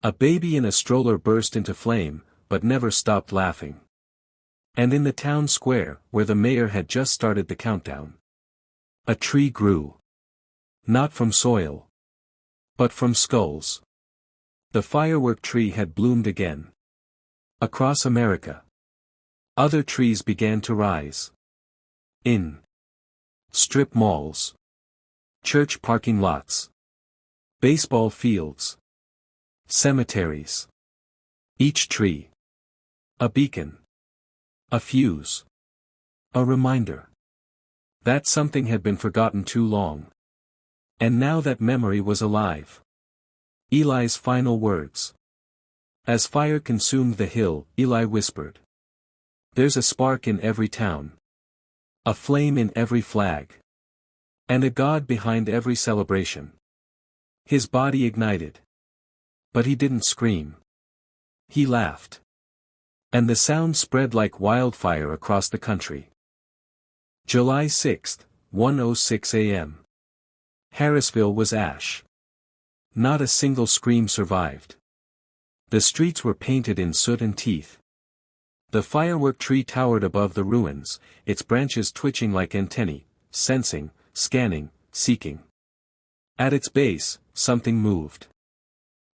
A baby in a stroller burst into flame, but never stopped laughing. And in the town square, where the mayor had just started the countdown, a tree grew. Not from soil, but from skulls. The firework tree had bloomed again. Across America, other trees began to rise. In strip malls, church parking lots, baseball fields, cemeteries. Each tree, a beacon, a fuse, a reminder that something had been forgotten too long. And now that memory was alive. Eli's final words. As fire consumed the hill, Eli whispered, "There's a spark in every town. A flame in every flag. And a God behind every celebration." His body ignited. But he didn't scream. He laughed. And the sound spread like wildfire across the country. July 6, 1:06 a.m. Harrisville was ash. Not a single scream survived. The streets were painted in soot and teeth. The firework tree towered above the ruins, its branches twitching like antennae, sensing, scanning, seeking. At its base, something moved.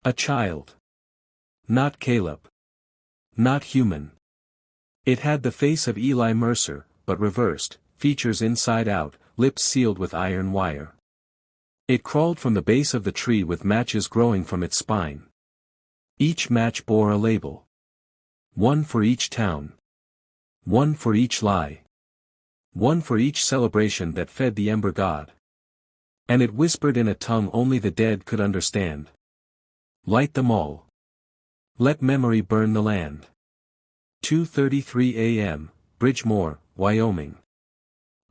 A child. Not Caleb. Not human. It had the face of Eli Mercer, but reversed, features inside out, lips sealed with iron wire. It crawled from the base of the tree with matches growing from its spine. Each match bore a label. One for each town. One for each lie. One for each celebration that fed the Ember God. And it whispered in a tongue only the dead could understand. Light them all. Let memory burn the land. 2:33 a.m., Bridgemore, Wyoming.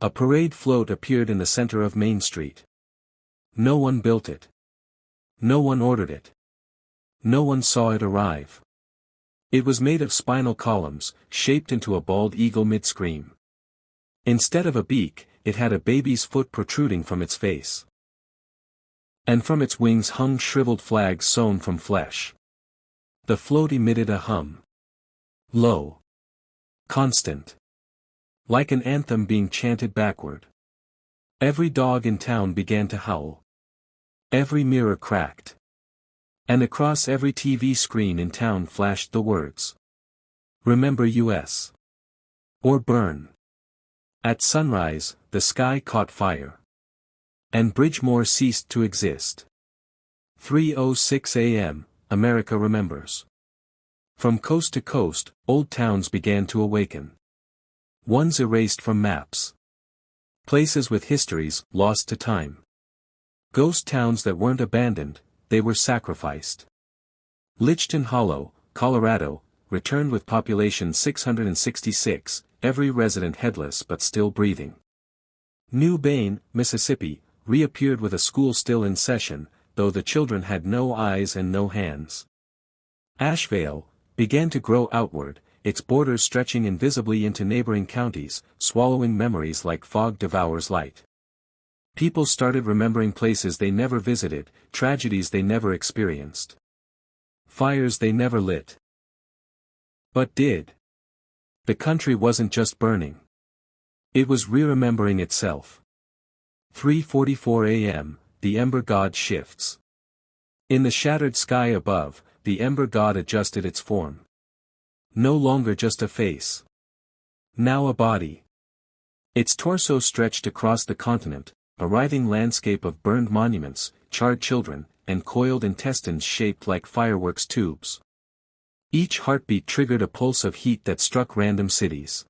A parade float appeared in the center of Main Street. No one built it. No one ordered it. No one saw it arrive. It was made of spinal columns, shaped into a bald eagle mid-scream. Instead of a beak, it had a baby's foot protruding from its face. And from its wings hung shriveled flags sewn from flesh. The float emitted a hum. Low. Constant. Like an anthem being chanted backward. Every dog in town began to howl. Every mirror cracked. And across every TV screen in town flashed the words. Remember US. Or burn. At sunrise, the sky caught fire. And Bridgemore ceased to exist. 3:06 a.m., America remembers. From coast to coast, old towns began to awaken. Ones erased from maps. Places with histories, lost to time. Ghost towns that weren't abandoned, they were sacrificed. Lichton Hollow, Colorado, returned with population 666, every resident headless but still breathing. New Bane, Mississippi, reappeared with a school still in session, though the children had no eyes and no hands. Asheville began to grow outward, its borders stretching invisibly into neighboring counties, swallowing memories like fog devours light. People started remembering places they never visited, tragedies they never experienced. Fires they never lit. But did. The country wasn't just burning. It was re-remembering itself. 3:44 a.m., the Ember God shifts. In the shattered sky above, the Ember God adjusted its form. No longer just a face. Now a body. Its torso stretched across the continent, a writhing landscape of burned monuments, charred children, and coiled intestines shaped like fireworks tubes. Each heartbeat triggered a pulse of heat that struck random cities.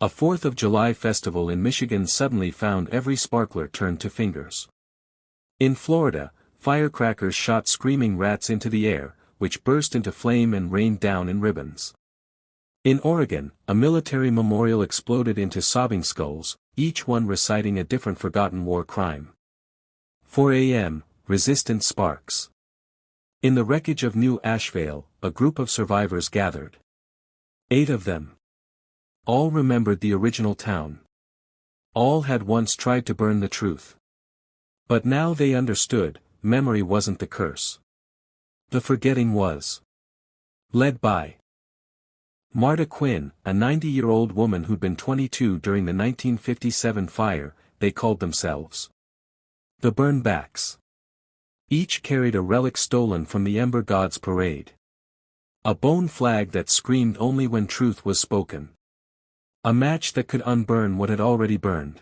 A 4th of July festival in Michigan suddenly found every sparkler turned to fingers. In Florida, firecrackers shot screaming rats into the air, which burst into flame and rained down in ribbons. In Oregon, a military memorial exploded into sobbing skulls, each one reciting a different forgotten war crime. 4 a.m., resistant sparks. In the wreckage of New Asheville, a group of survivors gathered. 8 of them. All remembered the original town. All had once tried to burn the truth. But now they understood, memory wasn't the curse. The forgetting was. Led by Marta Quinn, a 90-year-old woman who'd been 22 during the 1957 fire. They called themselves the Burnbacks. Each carried a relic stolen from the Ember God's parade. A bone flag that screamed only when truth was spoken. A match that could unburn what had already burned.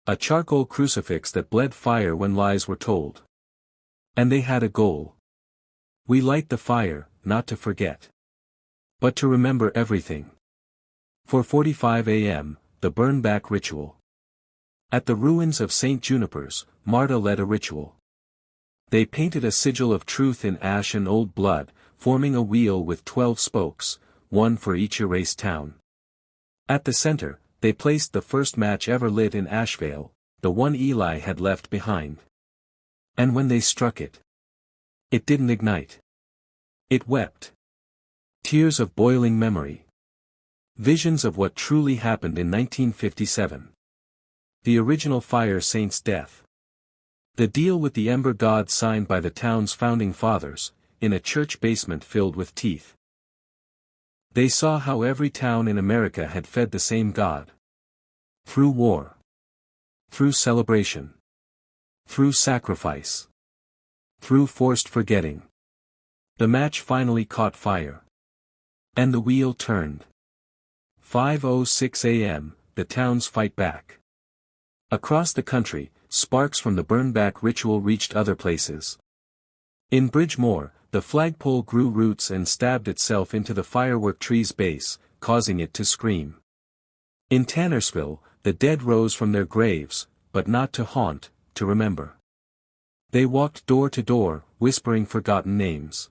A charcoal crucifix that bled fire when lies were told. And they had a goal. We light the fire, not to forget, but to remember everything. 4:45 a.m., the Burnback ritual. At the ruins of St. Juniper's, Marta led a ritual. They painted a sigil of truth in ash and old blood, forming a wheel with 12 spokes, one for each erased town. At the center, they placed the first match ever lit in Asheville, the one Eli had left behind. And when they struck it, it didn't ignite. It wept. Tears of boiling memory. Visions of what truly happened in 1957. The original fire saint's death. The deal with the Ember God signed by the town's founding fathers, in a church basement filled with teeth. They saw how every town in America had fed the same God. Through war. Through celebration. Through sacrifice. Through forced forgetting. The match finally caught fire. And the wheel turned. 5:06 a.m., the towns fight back. Across the country, sparks from the Burnback ritual reached other places. In Bridgemore, the flagpole grew roots and stabbed itself into the firework tree's base, causing it to scream. In Tannersville, the dead rose from their graves, but not to haunt, to remember. They walked door to door, whispering forgotten names.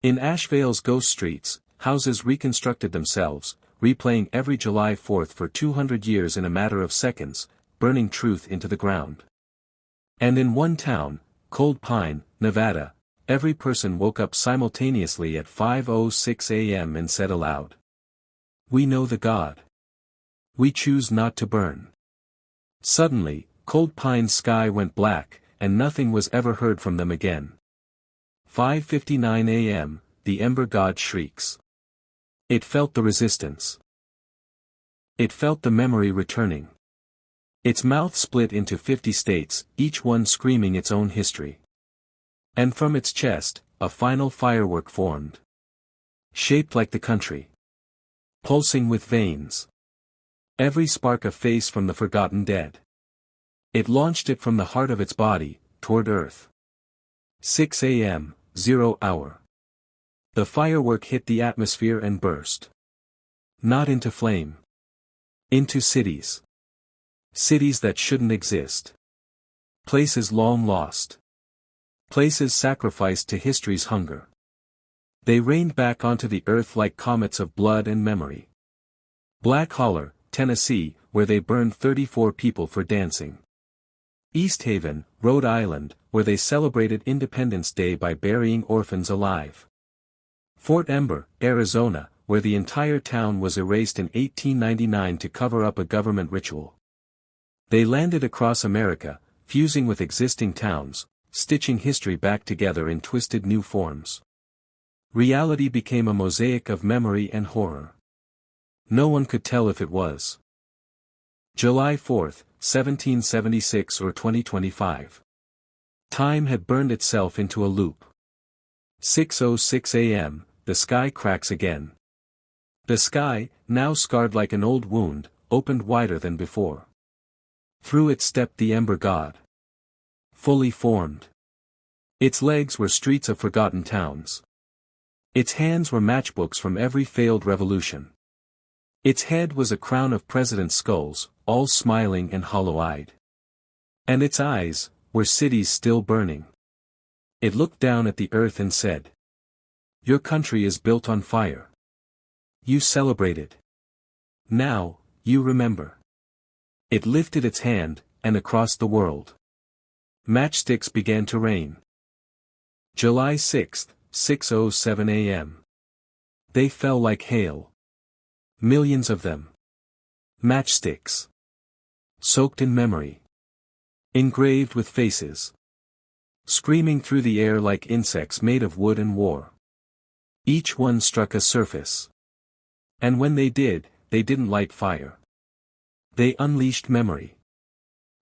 In Asheville's ghost streets, houses reconstructed themselves, replaying every July 4th for 200 years in a matter of seconds, burning truth into the ground. And in one town, Cold Pine, Nevada, every person woke up simultaneously at 5:06 a.m. and said aloud, "We know the God. We choose not to burn." Suddenly, Cold Pine's sky went black, and nothing was ever heard from them again. 5:59 a.m., the Ember God shrieks. It felt the resistance. It felt the memory returning. Its mouth split into 50 states, each one screaming its own history. And from its chest, a final firework formed. Shaped like the country. Pulsing with veins. Every spark a face from the forgotten dead. It launched it from the heart of its body, toward Earth. 6 a.m., 0 hour. The firework hit the atmosphere and burst. Not into flame. Into cities. Cities that shouldn't exist. Places long lost. Places sacrificed to history's hunger. They rained back onto the earth like comets of blood and memory. Black Holler, Tennessee, where they burned 34 people for dancing. East Haven, Rhode Island, where they celebrated Independence Day by burying orphans alive. Fort Ember, Arizona, where the entire town was erased in 1899 to cover up a government ritual. They landed across America, fusing with existing towns, stitching history back together in twisted new forms. Reality became a mosaic of memory and horror. No one could tell if it was July 4th, 1776 or 2025. Time had burned itself into a loop. 6:06 a.m., the sky cracks again. The sky, now scarred like an old wound, opened wider than before. Through it stepped the Ember God. Fully formed. Its legs were streets of forgotten towns. Its hands were matchbooks from every failed revolution. Its head was a crown of presidents' skulls, all smiling and hollow-eyed. And its eyes were cities still burning. It looked down at the earth and said, "Your country is built on fire. You celebrate it. Now, you remember." It lifted its hand, and across the world, matchsticks began to rain. July 6th, 6:07 a.m. They fell like hail. Millions of them. Matchsticks. Soaked in memory. Engraved with faces. Screaming through the air like insects made of wood and war. Each one struck a surface. And when they did, they didn't light fire. They unleashed memory.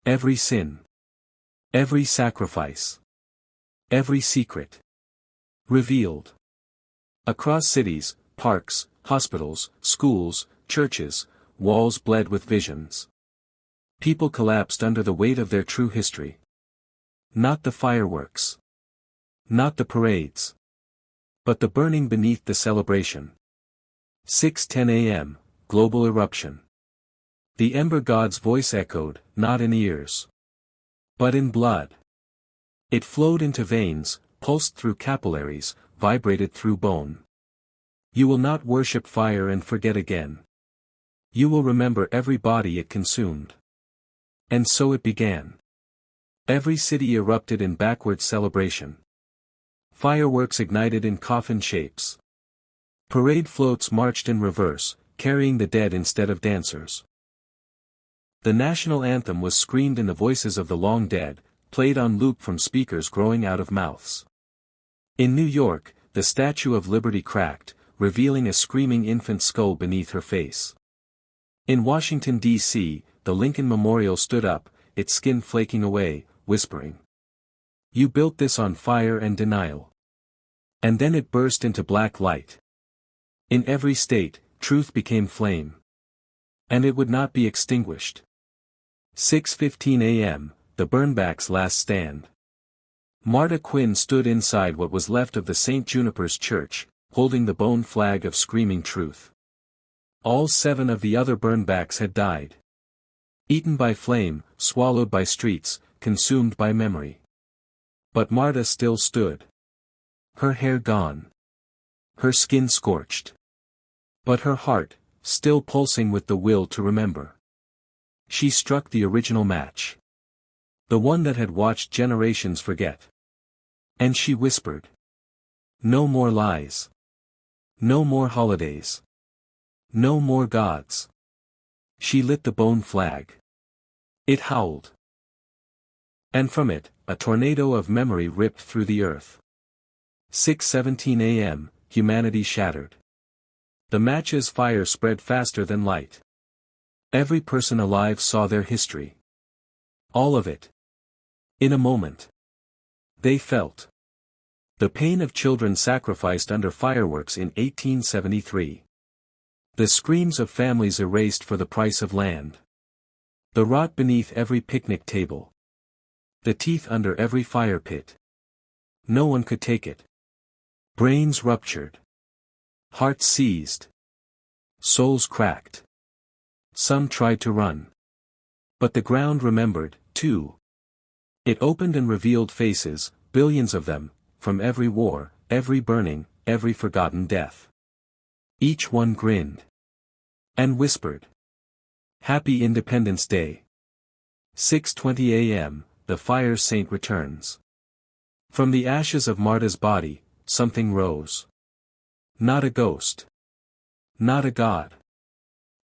Every sin. Every sacrifice. Every secret. Revealed. Across cities, parks, hospitals, schools, churches, walls bled with visions. People collapsed under the weight of their true history. Not the fireworks. Not the parades. But the burning beneath the celebration. 6:10 a.m., global eruption. The Ember God's voice echoed, not in ears. But in blood. It flowed into veins, pulsed through capillaries, vibrated through bone. You will not worship fire and forget again. You will remember every body it consumed. And so it began. Every city erupted in backward celebration. Fireworks ignited in coffin shapes. Parade floats marched in reverse, carrying the dead instead of dancers. The national anthem was screamed in the voices of the long dead, played on loop from speakers growing out of mouths. In New York, the Statue of Liberty cracked, revealing a screaming infant skull beneath her face. In Washington, D.C., the Lincoln Memorial stood up, its skin flaking away, whispering. You built this on fire and denial. And then it burst into black light. In every state, truth became flame. And it would not be extinguished. 6:15 a.m., the Burnback's last stand. Marta Quinn stood inside what was left of the St. Juniper's Church, holding the bone flag of screaming truth. All 7 of the other Burnbacks had died. Eaten by flame, swallowed by streets, consumed by memory. But Marta still stood. Her hair gone. Her skin scorched. But her heart, still pulsing with the will to remember. She struck the original match. The one that had watched generations forget. And she whispered. No more lies. No more holidays. No more gods. She lit the bone flag. It howled. And from it, a tornado of memory ripped through the earth. 6:17 a.m., humanity shattered. The match's fire spread faster than light. Every person alive saw their history. All of it. In a moment. They felt. The pain of children sacrificed under fireworks in 1873. The screams of families erased for the price of land. The rot beneath every picnic table. The teeth under every fire pit. No one could take it. Brains ruptured. Hearts seized. Souls cracked. Some tried to run. But the ground remembered, too. It opened and revealed faces, billions of them, from every war, every burning, every forgotten death. Each one grinned. And whispered. Happy Independence Day. 6:20 a.m., the fire saint returns. From the ashes of Marta's body, something rose. Not a ghost. Not a god.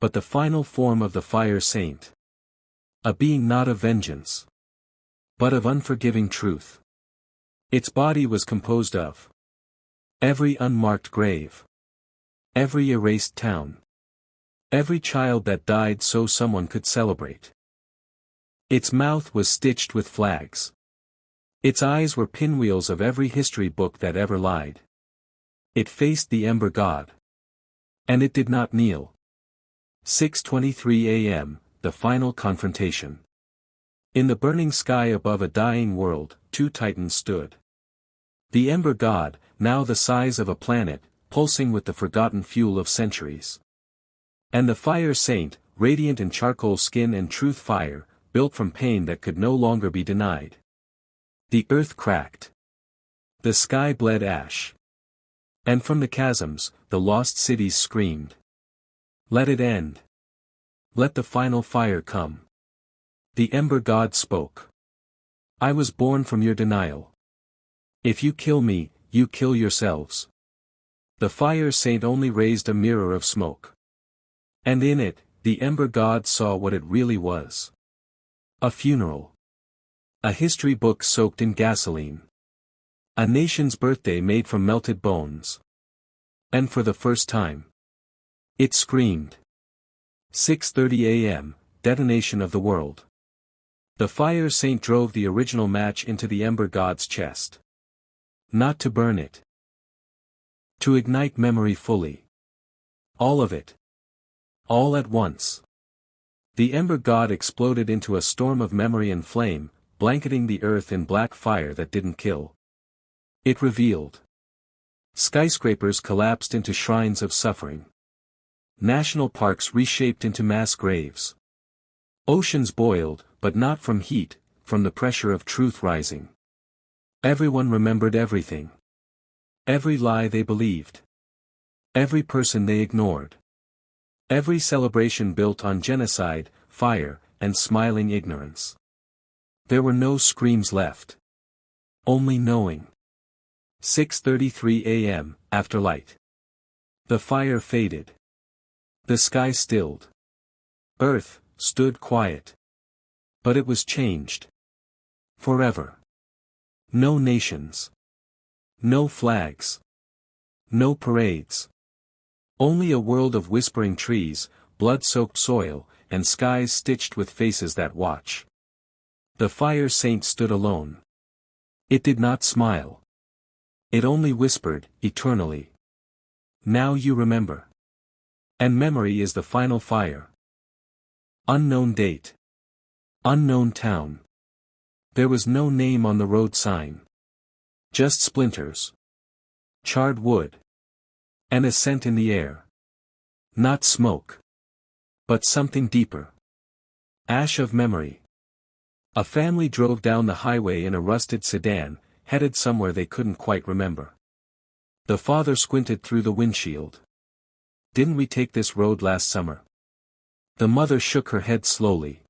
But the final form of the fire saint. A being not of vengeance. But of unforgiving truth. Its body was composed of every unmarked grave. Every erased town. Every child that died so someone could celebrate. Its mouth was stitched with flags. Its eyes were pinwheels of every history book that ever lied. It faced the Ember God. And it did not kneel. 6:23 a.m., the final confrontation. In the burning sky above a dying world, 2 titans stood. The Ember God, now the size of a planet, pulsing with the forgotten fuel of centuries. And the fire saint, radiant in charcoal skin and truth fire, built from pain that could no longer be denied. The earth cracked. The sky bled ash. And from the chasms, the lost cities screamed. Let it end. Let the final fire come. The Ember God spoke. I was born from your denial. If you kill me, you kill yourselves. The fire saint only raised a mirror of smoke. And in it, the Ember God saw what it really was. A funeral. A history book soaked in gasoline. A nation's birthday made from melted bones. And for the first time, it screamed. 6:30 a.m., detonation of the world. The fire saint drove the original match into the Ember God's chest. Not to burn it. To ignite memory fully. All of it. All at once. The Ember God exploded into a storm of memory and flame, blanketing the earth in black fire that didn't kill. It revealed. Skyscrapers collapsed into shrines of suffering. National parks reshaped into mass graves. Oceans boiled, but not from heat, from the pressure of truth rising. Everyone remembered everything. Every lie they believed. Every person they ignored. Every celebration built on genocide, fire, and smiling ignorance. There were no screams left. Only knowing. 6:33 a.m., after light. The fire faded. The sky stilled. Earth stood quiet. But it was changed. Forever. No nations. No flags. No parades. Only a world of whispering trees, blood-soaked soil, and skies stitched with faces that watch. The fire saint stood alone. It did not smile. It only whispered, eternally. Now you remember. And memory is the final fire. Unknown date. Unknown town. There was no name on the road sign. Just splinters. Charred wood. And a scent in the air. Not smoke. But something deeper. Ash of memory. A family drove down the highway in a rusted sedan, headed somewhere they couldn't quite remember. The father squinted through the windshield. Didn't we take this road last summer? The mother shook her head slowly.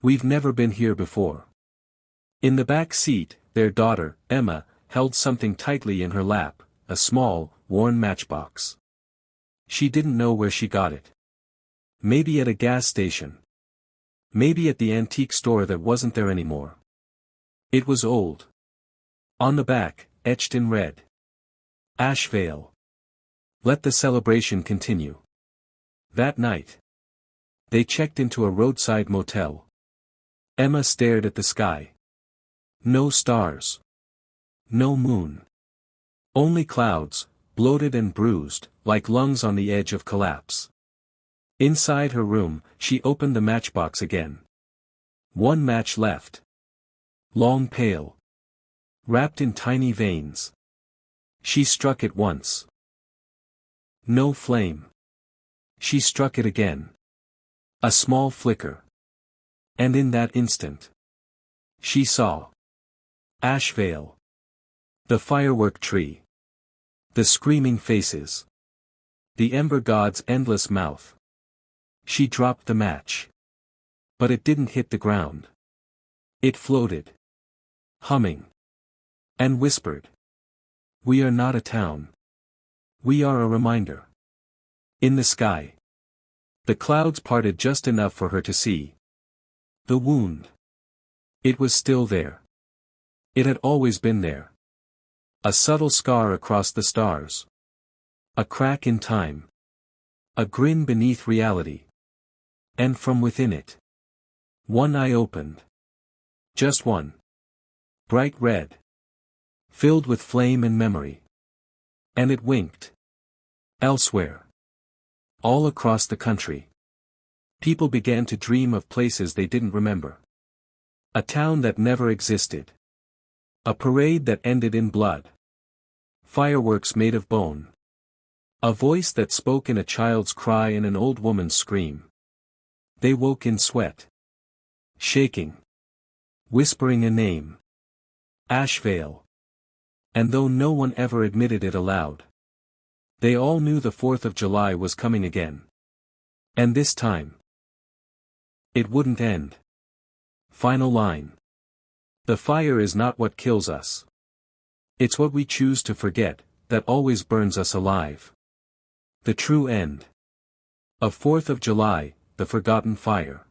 We've never been here before. In the back seat, their daughter, Emma, held something tightly in her lap, a small, worn matchbox. She didn't know where she got it. Maybe at a gas station. Maybe at the antique store that wasn't there anymore. It was old. On the back, etched in red. Ashvale. Let the celebration continue. That night. They checked into a roadside motel. Emma stared at the sky. No stars. No moon. Only clouds, bloated and bruised, like lungs on the edge of collapse. Inside her room, she opened the matchbox again. One match left. Long pale. Wrapped in tiny veins. She struck it once. No flame. She struck it again. A small flicker. And in that instant, she saw Ashvale. The firework tree. The screaming faces. The Ember God's endless mouth. She dropped the match. But it didn't hit the ground. It floated. Humming. And whispered. We are not a town. We are a reminder. In the sky. The clouds parted just enough for her to see. The wound. It was still there. It had always been there. A subtle scar across the stars. A crack in time. A grin beneath reality. And from within it. One eye opened. Just one. Bright red. Filled with flame and memory. And it winked. Elsewhere. All across the country. People began to dream of places they didn't remember. A town that never existed. A parade that ended in blood. Fireworks made of bone. A voice that spoke in a child's cry and an old woman's scream. They woke in sweat. Shaking. Whispering a name. Ashvale. And though no one ever admitted it aloud, they all knew the 4th of July was coming again. And this time, it wouldn't end. Final line. The fire is not what kills us. It's what we choose to forget, that always burns us alive. The true end. Of 4th of July, the forgotten fire.